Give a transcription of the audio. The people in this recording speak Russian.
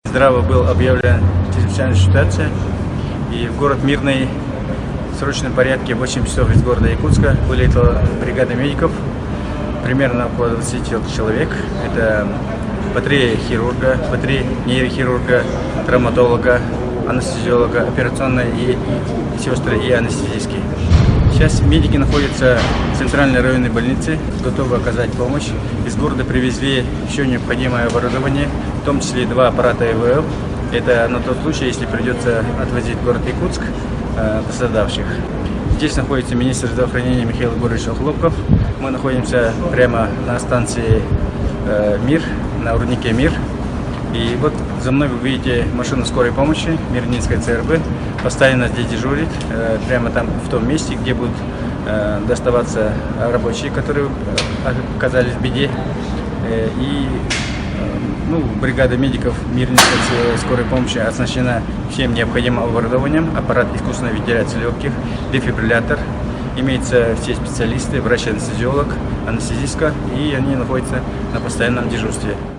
Здраво был объявлен чрезвычайная ситуация, и в город Мирный в срочном порядке в 8 часов из города Якутска вылетела бригада медиков, примерно около 20 человек. Это по 3 хирурга, по 3 нейрохирурга, травматолога, анестезиолога, операционной и сестры и анестезистки. Сейчас медики находятся в центральной районной больнице, готовы оказать помощь. Из города привезли все необходимое оборудование, в том числе 2 аппарата ИВЛ. Это на тот случай, если придется отвозить в город Якутск пострадавших. Здесь находится министр здравоохранения Михаил Егорович Охлопков. Мы находимся прямо на станции Мир, на руднике Мир. И вот за мной вы видите машину скорой помощи, Мирнинская ЦРБ, постоянно здесь дежурит, прямо там, в том месте, где будут доставаться рабочие, которые оказались в беде. И бригада медиков Мирнинской скорой помощи оснащена всем необходимым оборудованием, аппарат искусственной вентиляции легких, дефибриллятор. Имеются все специалисты, врач-анестезиолог, анестезистка, и они находятся на постоянном дежурстве.